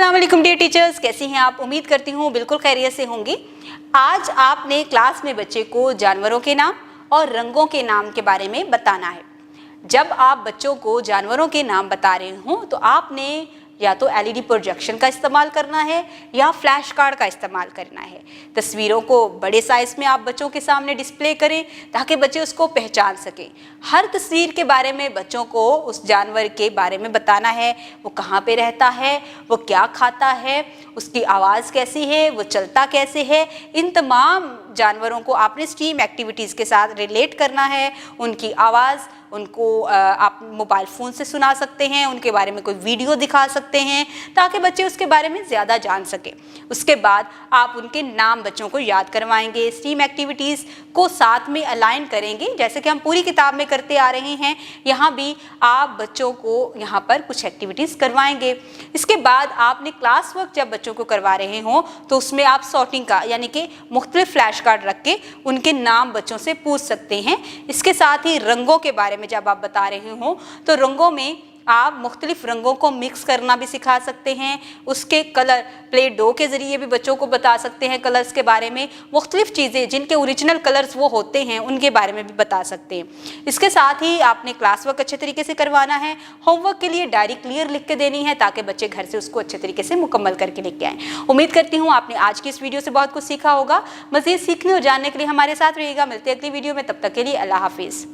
अस्सलाम वालेकुम dear teachers, कैसी हैं आप? उम्मीद करती हूँ बिल्कुल खैरियत से होंगी। आज आपने क्लास में बच्चे को जानवरों के नाम और रंगों के नाम के बारे में बताना है। जब आप बच्चों को जानवरों के नाम बता रहे हो तो आपने या तो एलईडी प्रोजेक्शन का इस्तेमाल करना है या फ्लैश कार्ड का इस्तेमाल करना है। तस्वीरों को बड़े साइज में आप बच्चों के सामने डिस्प्ले करें ताकि बच्चे उसको पहचान सकें। हर तस्वीर के बारे में बच्चों को उस जानवर के बारे में बताना है, वो कहाँ पे रहता है, वो क्या खाता है, उसकी आवाज़ कैसी है, वो चलता कैसे है। इन तमाम जानवरों को आपने स्ट्रीम एक्टिविटीज़ के साथ रिलेट करना है। उनकी आवाज़ उनको आप मोबाइल फ़ोन से सुना सकते हैं, उनके बारे में कोई वीडियो दिखा सकते हैं ताकि बच्चे उसके बारे में ज़्यादा जान सकें। उसके बाद आप उनके नाम बच्चों को याद करवाएंगे, स्ट्रीम एक्टिविटीज़ को साथ में अलाइन करेंगे जैसे कि हम पूरी किताब में करते आ रहे हैं। यहाँ भी आप बच्चों को यहाँ पर कुछ एक्टिविटीज़ करवाएंगे। इसके बाद आपने क्लास वर्क जब बच्चों को करवा रहे हों तो उसमें आप सॉर्टिंग का यानी कि मुख्तलिफ फ्लैश कार्ड रख के उनके नाम बच्चों से पूछ सकते हैं। इसके साथ ही रंगों के बारे में जब आप बता रहे हो तो रंगों में आप मुख्तलिफ रंगों को मिक्स करना भी सिखा सकते हैं। उसके कलर प्ले डो के ज़रिए भी बच्चों को बता सकते हैं, कलर्स के बारे में मुख्तलिफ चीज़ें जिनके ओरिजिनल कलर्स वो होते हैं उनके बारे में भी बता सकते हैं। इसके साथ ही आपने क्लास वर्क अच्छे तरीके से करवाना है। होमवर्क के लिए डायरी क्लियर लिख के देनी है ताकि बच्चे घर से उसको अच्छे तरीके से मुकम्मल करके लेके आएँ। उम्मीद करती हूँ आपने आज की इस वीडियो से बहुत कुछ सीखा होगा। मज़ीद सीखने और जानने के लिए हमारे साथ रहिएगा। मिलते हैं अगली वीडियो में, तब तक के लिए अल्लाह हाफिज़।